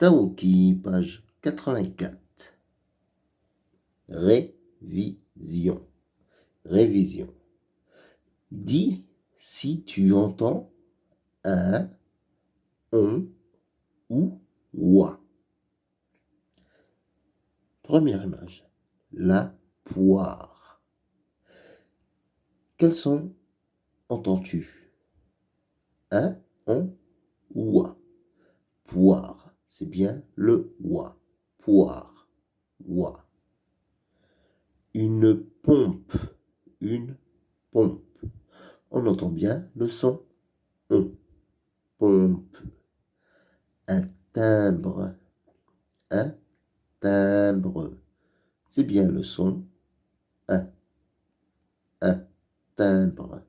Taouki, page 84. Révision. Révision. Dis si tu entends un, on ou ouah. Première image. La poire. Quels sons entends-tu? Un, on, ouah. Poire, c'est bien le ouah. Poire, ouah. Une pompe, une pompe. On entend bien le son on. Pompe. Un timbre, un timbre. C'est bien le son un timbre.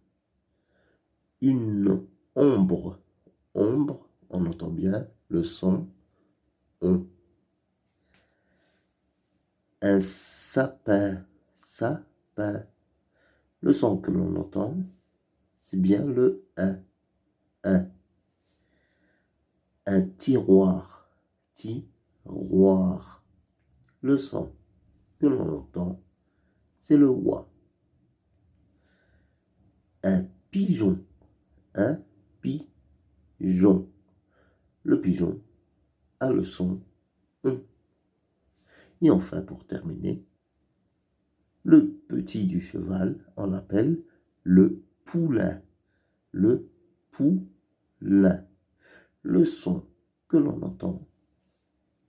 Une ombre, ombre, on entend bien le son on. Un sapin, sapin. Le son que l'on entend, c'est bien le un. Un tiroir, tiroir. Le son que l'on entend, c'est le ouah. Un pigeon, un pigeon. Le pigeon a le son on. Et enfin, pour terminer, le petit du cheval, on l'appelle le poulain. Le poulain. Le son que l'on entend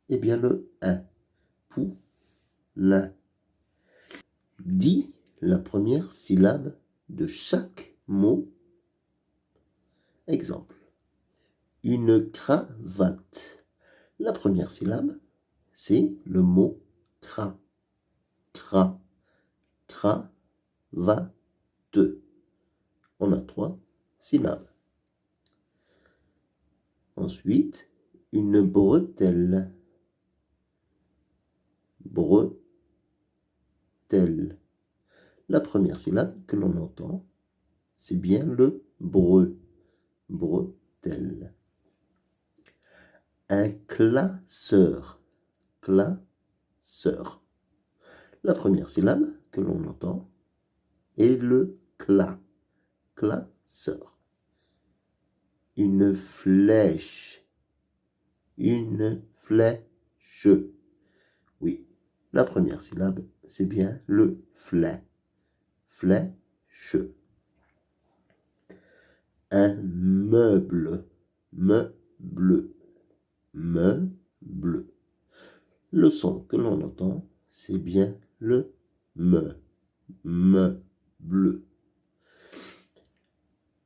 est bien le un. Poulain. Dis la première syllabe de chaque mot. Exemple. Une cravate. La première syllabe, c'est le mot cra. Cra. Cravate. On a 3 syllabes. Ensuite, une bretelle. Bretelle. La première syllabe que l'on entend, c'est bien le bre. Bretelle. Un classeur. Classeur. La première syllabe que l'on entend est le cla. Classeur. Une flèche. Une flèche. Oui, la première syllabe, c'est bien le flè. Flèche. Un meuble. Meuble. Meuble. Le son que l'on entend, c'est bien le me. Meuble.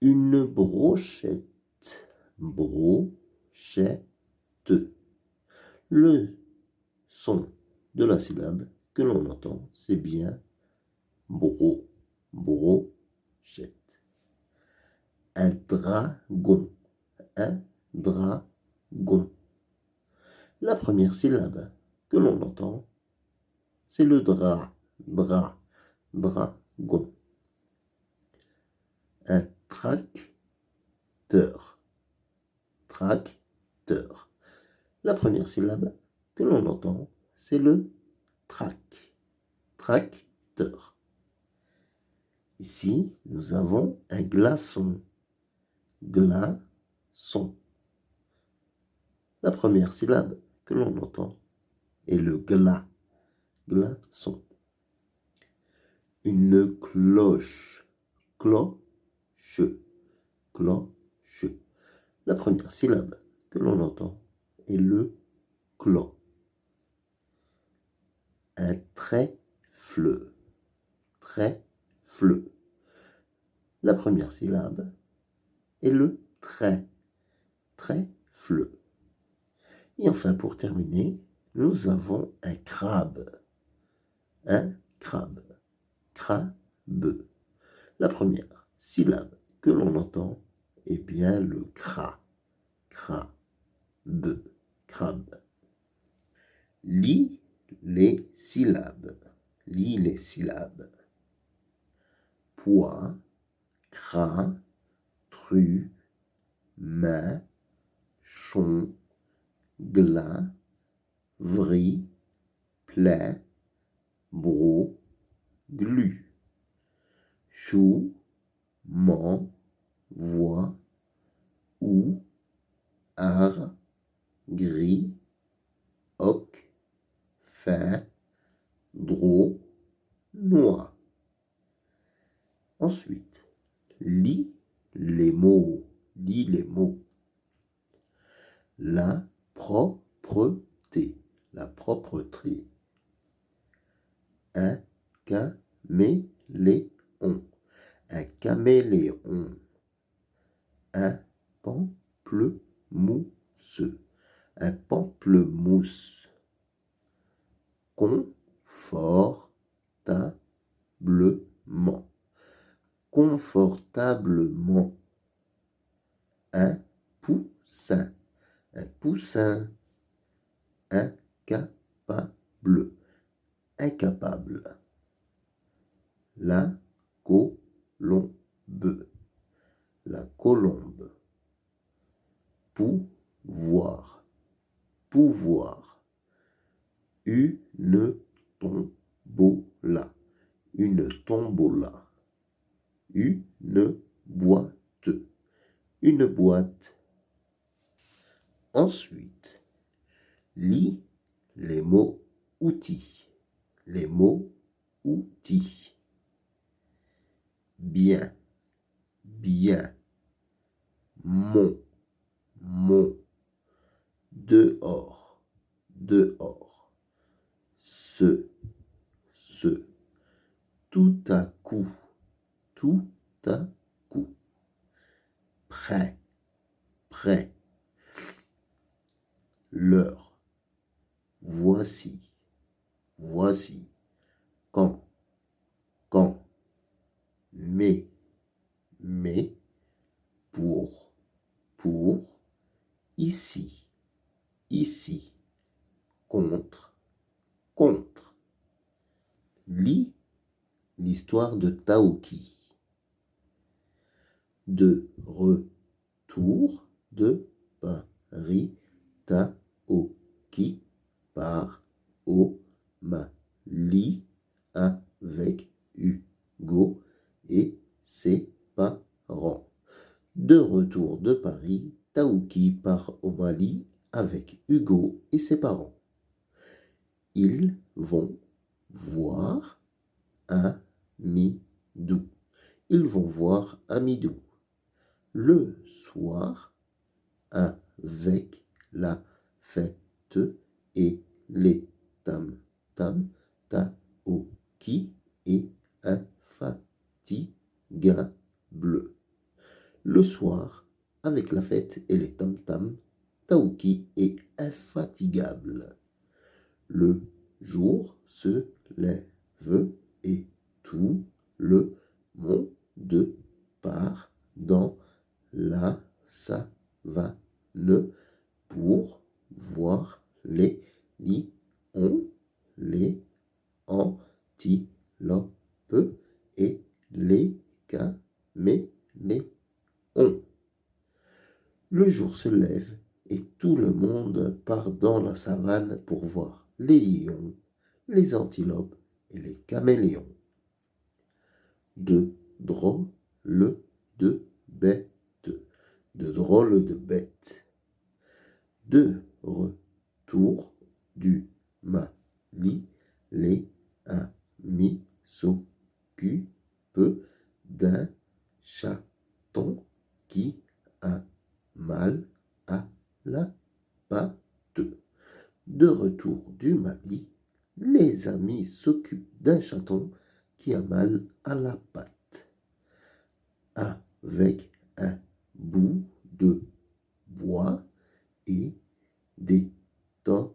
Une brochette. Brochette. Le son de la syllabe que l'on entend, c'est bien bro. Brochette. Un dragon. Un dragon. La première syllabe que l'on entend, c'est le dra. Dragon. Un tracteur. Tracteur. La première syllabe que l'on entend, c'est le trac. Tracteur. Ici, nous avons un glaçon. Glaçon. La première syllabe que l'on entend est le gla. Glaçon. Une cloche. Cloche. Cloche. La première syllabe que l'on entend est le clo. Un trèfle. Trèfle. La première syllabe est le trait. Trèfle. Et enfin, pour terminer, nous avons un crabe. Un crabe. Crabe. La première syllabe que l'on entend est bien le cra. Crabe. Crabe. Lis les syllabes. Lis les syllabes. Poids, crin, tru, main, chon, glas, vri, plaie, bro, glu. Chou, ment, voix, ou, art, gris, hoc, fin, drôle, noix. Ensuite, lis les mots. Lis les mots. La propreté. La propreté. Un caméléon. Un caméléon. Un pamplemousse. Un pamplemousse. Confortablement. Confortablement. Un poussin. Un poussin. Incapable. Incapable. La colombe. La colombe. Pouvoir. Pouvoir. Une tombola. Une tombola. Une boîte. Une boîte. Ensuite, lis les mots outils. Les mots outils. Bien. Bien. Mon. Mon. Dehors. Dehors. Ce. Tout à coup. Tout à coup. Prêt. Prêt. L'heure. Voici. Voici. Quand. Quand. Mais. Pour. Ici. Ici. Contre. Lis l'histoire de Taoki. De retour de Paris, Taoki part au Mali avec Hugo et ses parents. De retour de Paris, Taoki part au Mali avec Hugo et ses parents. Ils vont voir Amidou. Ils vont voir Amidou. Le soir, avec la fête et les tam-tam, Taoki est infatigable. Le soir, avec la fête et les tam-tam, Taoki est infatigable. Le jour se lève et tout le monde part dans la savane pour voir les lions, les antilopes et les caméléons. Le jour se lève et tout le monde part dans la savane pour voir les lions, les antilopes et les caméléons. De drôles de bêtes. De drôles de bêtes. De retour du Mali, les amis s'occupent d'un chaton qui a mal à la patte. De retour du Mali, les amis s'occupent d'un chaton qui a mal à la patte. Avec un bout de bois et des tonnes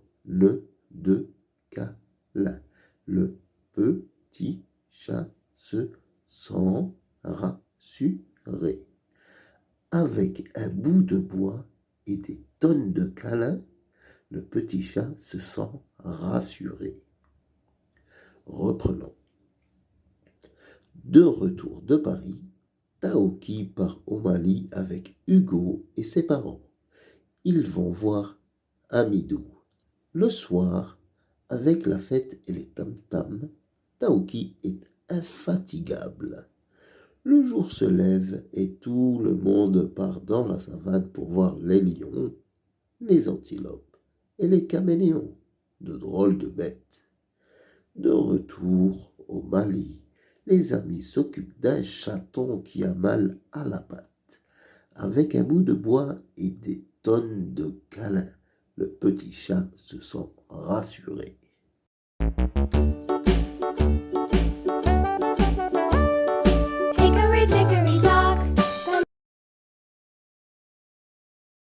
de câlins. Le petit chat se sent rassuré. Avec un bout de bois et des tonnes de câlins, le petit chat se sent rassuré. Reprenons. De retour de Paris, Taoki part au Mali avec Hugo et ses parents. Ils vont voir ami doux. Le soir, avec la fête et les tam-tams, Taouki est infatigable. Le jour se lève et tout le monde part dans la savane pour voir les lions, les antilopes et les caméléons, de drôles de bêtes. De retour au Mali, les amis s'occupent d'un chaton qui a mal à la patte. Avec un bout de bois et des tonnes de câlins, le petit chat se sent rassuré.